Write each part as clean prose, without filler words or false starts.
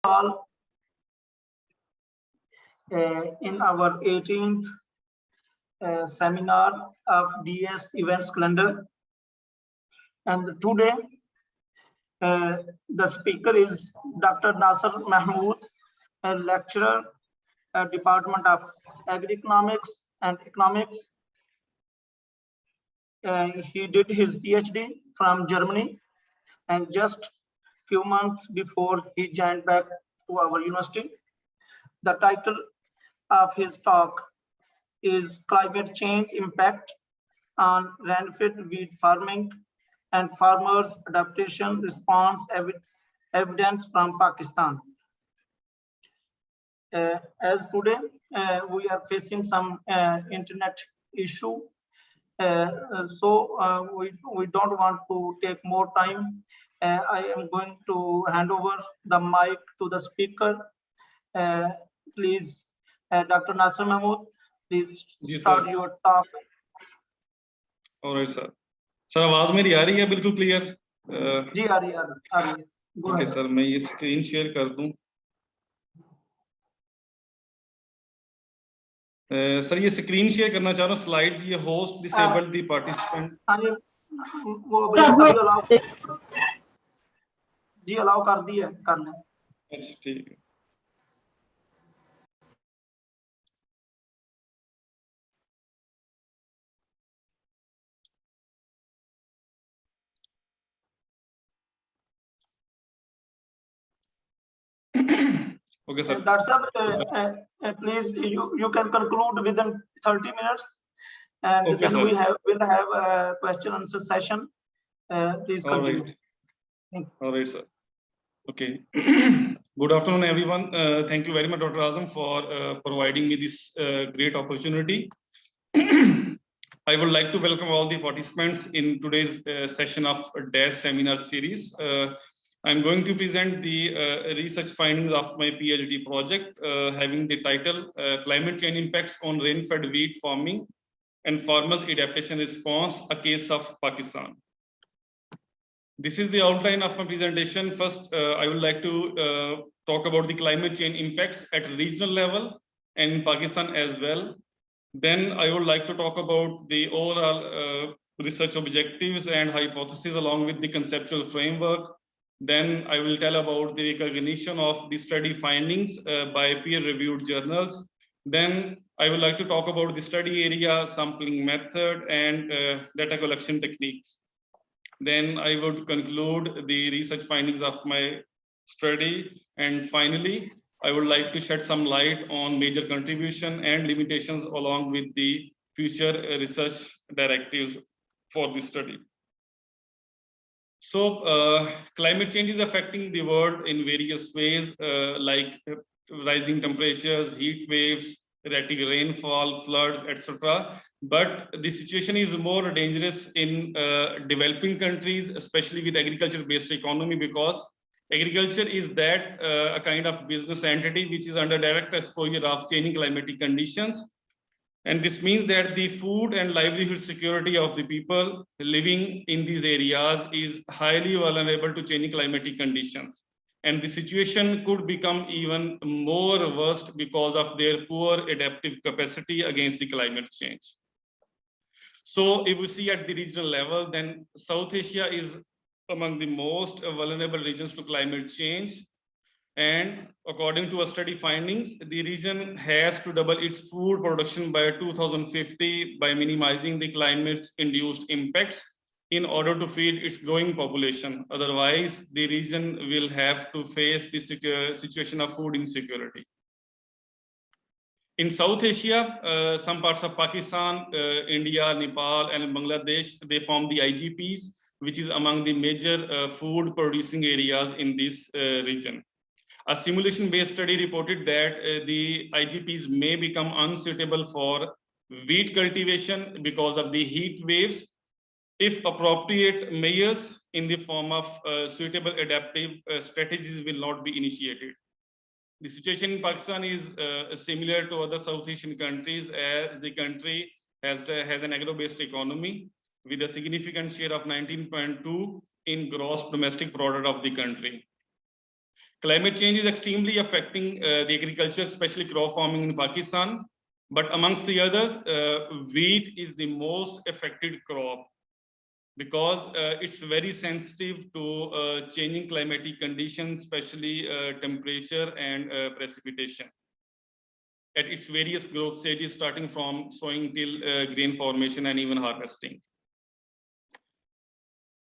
all in our 18th seminar of DS events calendar. And today the speaker is Dr. Nasser Mahmood, a lecturer at Department of Agri-Economics and Economics. He did his PhD from Germany, and just few months before he joined back to our university. The title of his talk is Climate Change Impact on Rainfed Wheat Farming and Farmers Adaptation Response Evidence from Pakistan. As today we are facing some internet issue, so we don't want to take more time. I am going to hand over the mic to the speaker. Please, Dr. Nasser Mahmood, please start your talk. All right, sir. Sir आवाज मेरी आ रही है बिल्कुल clear? जी आ रही है। Okay sir, मैं ये screen share कर दूं। सर ये स्क्रीन शेयर करना चाह रहा हूँ, स्लाइड्स, ये होस्ट डिसेबल्ड द पार्टिसिपेंट। वो अभी अलाउ जी अलाउ कर दी है, कर लें। अच्छा ठीक है। Okay, sir. Dr. Sahab, please you can conclude within 30 minutes, and okay, then sir. we'll have a question and answer session. Please continue. All right, sir. Okay. Good afternoon, everyone. Thank you very much, Dr. Azam, for providing me this great opportunity. I would like to welcome all the participants in today's session of DAS seminar series. I'm going to present the research findings of my PhD project, having the title Climate Change Impacts on Rain-Fed Wheat Farming and Farmers' Adaptation Response, a Case of Pakistan. This is the outline of my presentation. First, I would like to talk about the climate change impacts at regional level and in Pakistan as well. Then I would like to talk about the overall research objectives and hypotheses along with the conceptual framework. Then I will tell about the recognition of the study findings by peer-reviewed journals. Then I would like to talk about the study area, sampling method, and data collection techniques. Then I would conclude the research findings of my study. And finally, I would like to shed some light on major contribution and limitations along with the future research directives for this study. So climate change is affecting the world in various ways, like rising temperatures, heat waves, erratic rainfall, floods, etc. But the situation is more dangerous in developing countries, especially with agriculture-based economy, because agriculture is that a kind of business entity which is under direct exposure of changing climatic conditions. And this means that the food and livelihood security of the people living in these areas is highly vulnerable to changing climatic conditions. And the situation could become even more worse because of their poor adaptive capacity against the climate change. So if we see at the regional level, then South Asia is among the most vulnerable regions to climate change. And according to our study findings, the region has to double its food production by 2050 by minimizing the climate-induced impacts in order to feed its growing population. Otherwise, the region will have to face the situation of food insecurity. In South Asia, some parts of Pakistan, India, Nepal, and Bangladesh, they form the IGPs, which is among the major food producing areas in this region. A simulation-based study reported that the IGPs may become unsuitable for wheat cultivation because of the heat waves if appropriate measures in the form of suitable adaptive strategies will not be initiated. The situation in Pakistan is similar to other South Asian countries, as the country has an agro-based economy with a significant share of 19.2 in gross domestic product of the country. Climate change is extremely affecting the agriculture, especially crop farming in Pakistan. But amongst the others, wheat is the most affected crop because it's very sensitive to changing climatic conditions, especially temperature and precipitation at its various growth stages, starting from sowing till grain formation and even harvesting.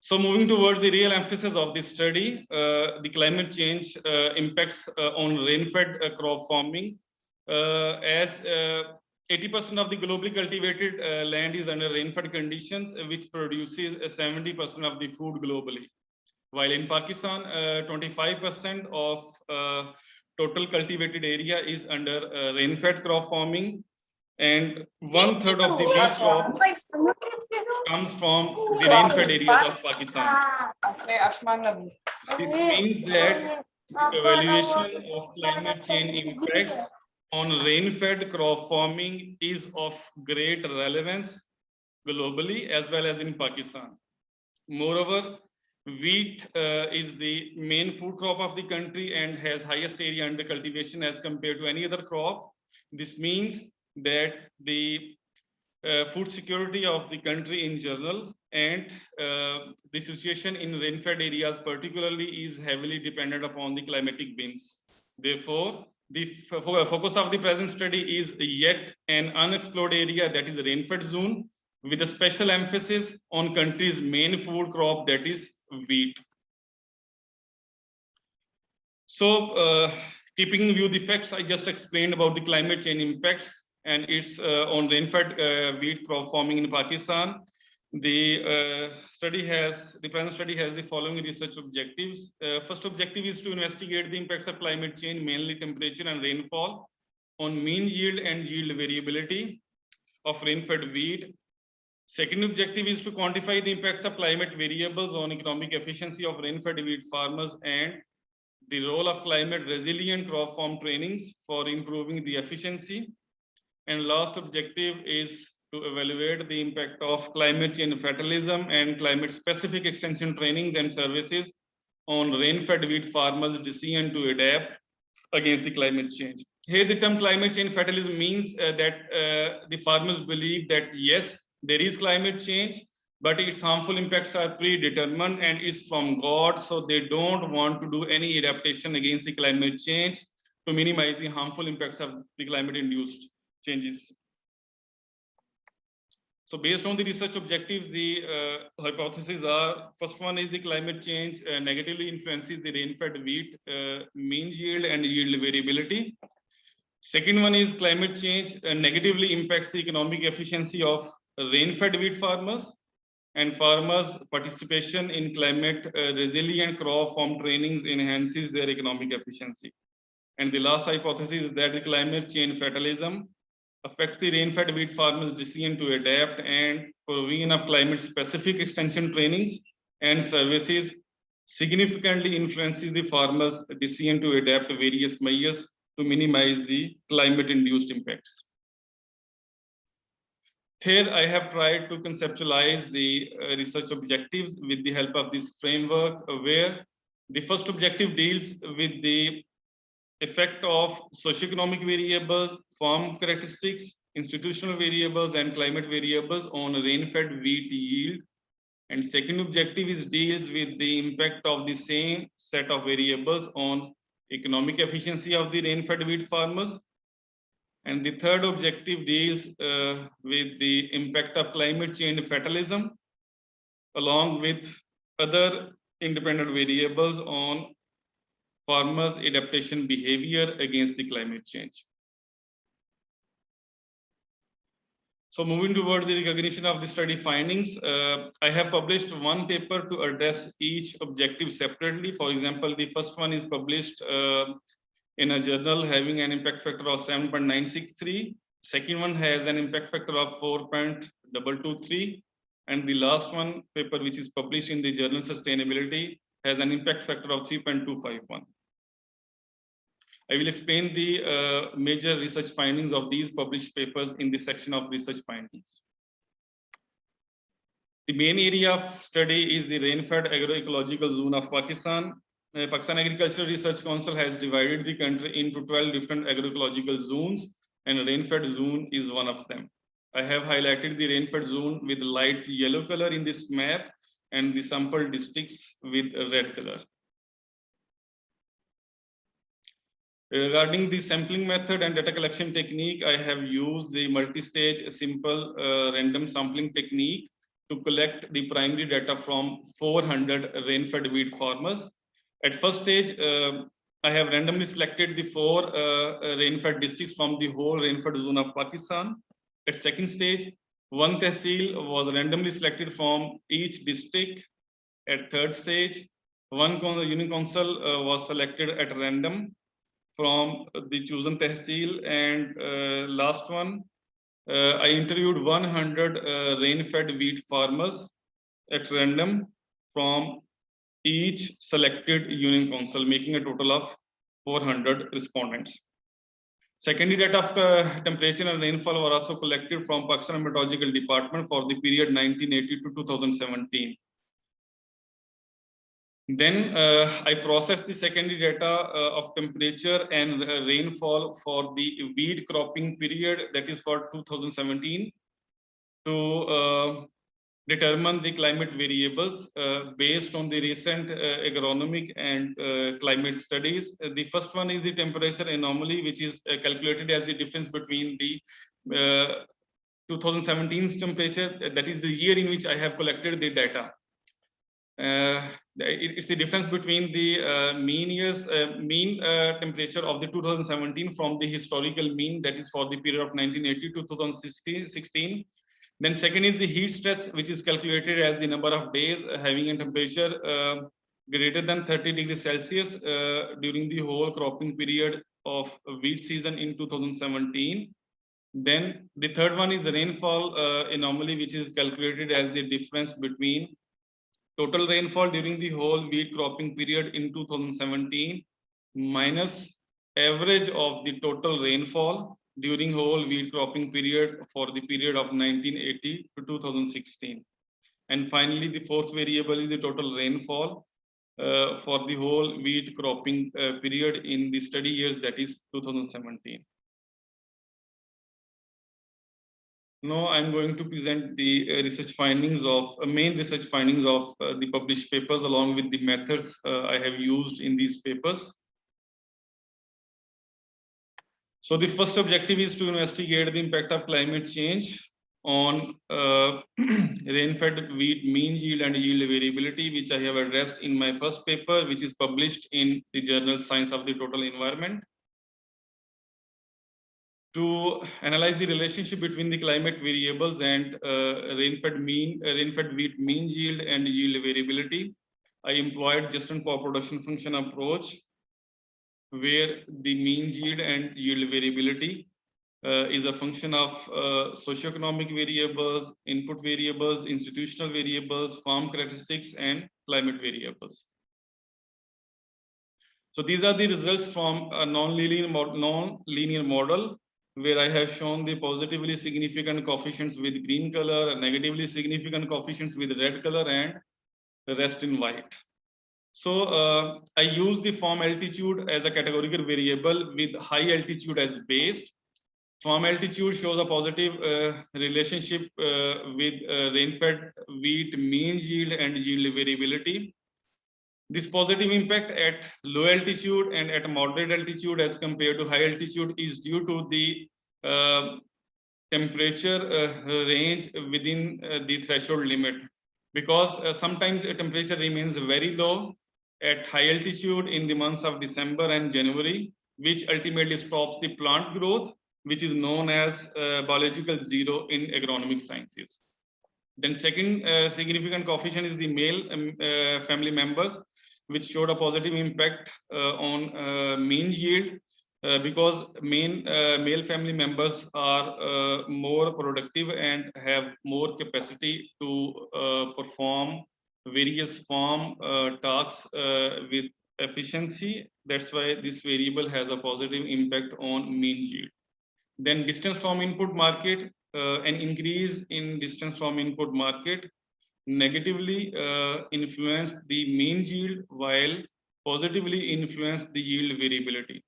So moving towards the real emphasis of this study, the climate change impacts on rain-fed crop farming, as 80% of the globally cultivated land is under rain-fed conditions, which produces 70% of the food globally. While in Pakistan, 25% of total cultivated area is under rain-fed crop farming, and 1/3 of the wheat crop comes from the rain-fed areas of Pakistan. This means that the evaluation of climate change impacts on rain-fed crop farming is of great relevance globally as well as in Pakistan. Moreover, wheat is the main food crop of the country and has highest area under cultivation as compared to any other crop. This means that the food security of the country in general and the situation in rain-fed areas particularly is heavily dependent upon the climatic winds. Therefore, the focus of the present study is yet an unexplored area, that is the rain-fed zone, with a special emphasis on country's main food crop, that is wheat. So keeping in view the facts I just explained about the climate change impacts and its on rain-fed wheat crop farming in Pakistan, the present study has the following research objectives. First objective is to investigate the impacts of climate change, mainly temperature and rainfall, on mean yield and yield variability of rain-fed wheat. Second objective is to quantify the impacts of climate variables on economic efficiency of rain-fed wheat farmers and the role of climate resilient crop farm trainings for improving the efficiency. And last objective is to evaluate the impact of climate change fatalism and climate specific extension trainings and services on rain-fed wheat farmers' decision to adapt against the climate change. Here the term climate change fatalism means that the farmers believe that yes, there is climate change, but its harmful impacts are predetermined and is from God, so they don't want to do any adaptation against the climate change to minimize the harmful impacts of the climate-induced changes. So based on the research objectives, the hypotheses are, first one is the climate change negatively influences the rain-fed wheat mean yield and yield variability. Second one is climate change negatively impacts the economic efficiency of rain-fed wheat farmers, and farmers' participation in climate resilient crop farm trainings enhances their economic efficiency. And the last hypothesis is that the climate change fatalism affects the rain-fed wheat farmers' decision to adapt, and provision of climate-specific extension trainings and services significantly influences the farmers' decision to adapt various measures to minimize the climate-induced impacts. Here I have tried to conceptualize the research objectives with the help of this framework, where the first objective deals with the effect of socioeconomic variables, farm characteristics, institutional variables, and climate variables on rain-fed wheat yield. And second objective deals with the impact of the same set of variables on economic efficiency of the rain-fed wheat farmers. And the third objective deals with the impact of climate change fatalism, along with other independent variables on farmers' adaptation behavior against the climate change. So moving towards the recognition of the study findings, I have published one paper to address each objective separately. For example, the first one is published in a journal having an impact factor of 7.963. Second one has an impact factor of 4.223. And the last one paper, which is published in the journal Sustainability, has an impact factor of 3.251. I will explain the major research findings of these published papers in the section of research findings. The main area of study is the rain-fed agroecological zone of Pakistan. Pakistan Agricultural Research Council has divided the country into 12 different agroecological zones, and rainfed zone is one of them. I have highlighted the rainfed zone with light yellow color in this map and the sample districts with red color. Regarding the sampling method and data collection technique, I have used the multi-stage simple random sampling technique to collect the primary data from 400 rain-fed wheat farmers. At first stage, I have randomly selected the 4 rain-fed districts from the whole rain-fed zone of Pakistan. At second stage, 1 tehsil was randomly selected from each district. At third stage, 1 union council was selected at random from the chosen tehsil, and last one, I interviewed 100 rain-fed wheat farmers at random from each selected union council, making a total of 400 respondents. Secondary data of temperature and rainfall were also collected from Pakistan Meteorological Department for the period 1980 to 2017. Then I processed the secondary data of temperature and rainfall for the wheat cropping period, that is for 2017, to determine the climate variables based on the recent agronomic and climate studies. The first one is the temperature anomaly, which is calculated as the difference between the 2017's temperature, that is the year in which I have collected the data. It's the difference between the mean temperature of the 2017 from the historical mean, that is for the period of 1980 to 2016. Then second is the heat stress, which is calculated as the number of days having a temperature greater than 30 degrees Celsius during the whole cropping period of wheat season in 2017. Then the third one is the rainfall anomaly, which is calculated as the difference between total rainfall during the whole wheat cropping period in 2017 minus average of the total rainfall during whole wheat cropping period for the period of 1980 to 2016. And finally, the fourth variable is the total rainfall for the whole wheat cropping period in the study years, that is 2017. Now I'm going to present the research findings of main research findings of the published papers along with the methods I have used in these papers. So the first objective is to investigate the impact of climate change on rain-fed wheat mean yield and yield variability, which I have addressed in my first paper, which is published in the journal Science of the Total Environment. To analyze the relationship between the climate variables and rain-fed wheat mean yield and yield variability, I employed just-in-crop production function approach, where the mean yield and yield variability is a function of socioeconomic variables, input variables, institutional variables, farm characteristics, and climate variables. So these are the results from a non-linear model, where I have shown the positively significant coefficients with green color, negatively significant coefficients with red color, and the rest in white. So I use the farm altitude as a categorical variable with high altitude as base. Farm altitude shows a positive relationship with rain-fed wheat mean yield and yield variability. This positive impact at low altitude and at moderate altitude as compared to high altitude is due to the temperature range within the threshold limit, because sometimes a temperature remains very low at high altitude in the months of December and January, which ultimately stops the plant growth, which is known as biological zero in agronomic sciences. Then second significant coefficient is the male family members, which showed a positive impact on mean yield because male family members are more productive and have more capacity to perform various farm tasks with efficiency. That's why this variable has a positive impact on mean yield. Then distance from input market, an increase in distance from input market negatively influenced the mean yield, while positively influence the yield variability.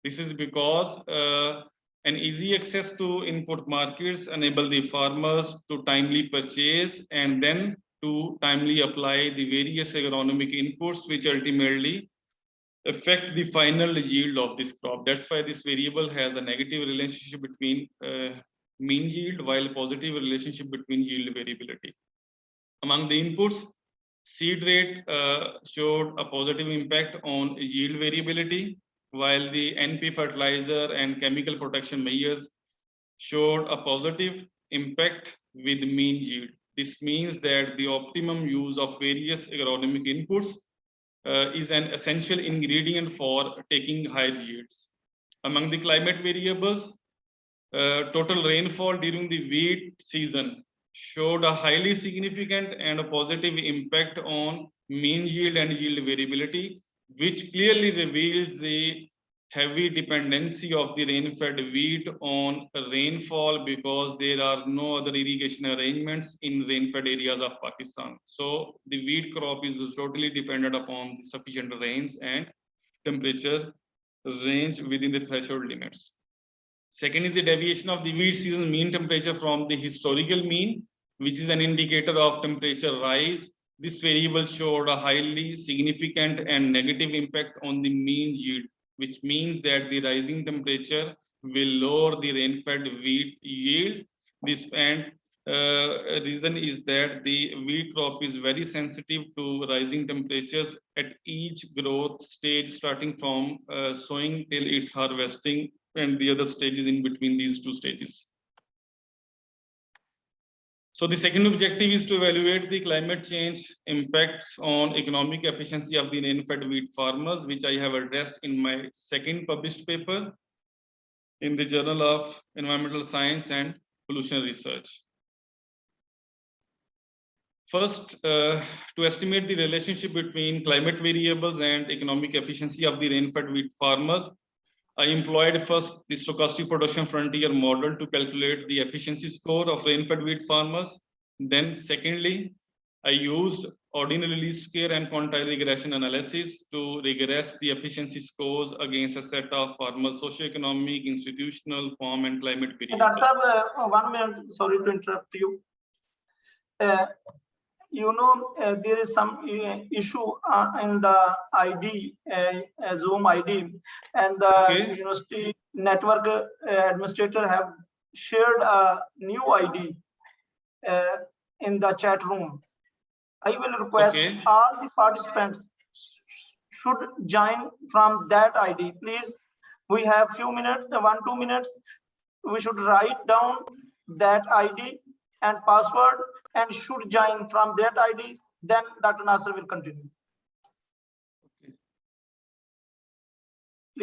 This is because an easy access to input markets enable the farmers to timely purchase and then to timely apply the various agronomic inputs, which ultimately affect the final yield of this crop. That's why this variable has a negative relationship between mean yield, while a positive relationship between yield variability. Among the inputs, seed rate showed a positive impact on yield variability, while the NP fertilizer and chemical protection measures showed a positive impact with mean yield. This means that the optimum use of various agronomic inputs is an essential ingredient for taking higher yields. Among the climate variables, total rainfall during the wheat season showed a highly significant and a positive impact on mean yield and yield variability, which clearly reveals the heavy dependency of the rain-fed wheat on rainfall, because there are no other irrigation arrangements in rain-fed areas of Pakistan. So the wheat crop is totally dependent upon sufficient rains and temperature range within the threshold limits. Second is the deviation of the wheat season mean temperature from the historical mean, which is an indicator of temperature rise. This variable showed a highly significant and negative impact on the mean yield, which means that the rising temperature will lower the rain-fed wheat yield. This reason is that the wheat crop is very sensitive to rising temperatures at each growth stage, starting from sowing till its harvesting, and the other stages in between these two stages. So the second objective is to evaluate the climate change impacts on economic efficiency of the rain-fed wheat farmers, which I have addressed in my second published paper in the Journal of Environmental Science and Pollution Research. First, to estimate the relationship between climate variables and economic efficiency of the rain-fed wheat farmers, I employed first the stochastic production frontier model to calculate the efficiency score of rain-fed wheat farmers. Then secondly, I used ordinary least square and quantile regression analysis to regress the efficiency scores against a set of farmers' socioeconomic, institutional, farm and climate variables. Dr. Sir, 1 minute, sorry to interrupt you. There is some issue in the ID, Zoom ID, and the university network administrator have shared a new ID in the chat room. I will request all the participants should join from that ID. Please, we have few minutes, 1-2 minutes. We should write down that ID and password and should join from that ID. Then Dr. Nasser will continue.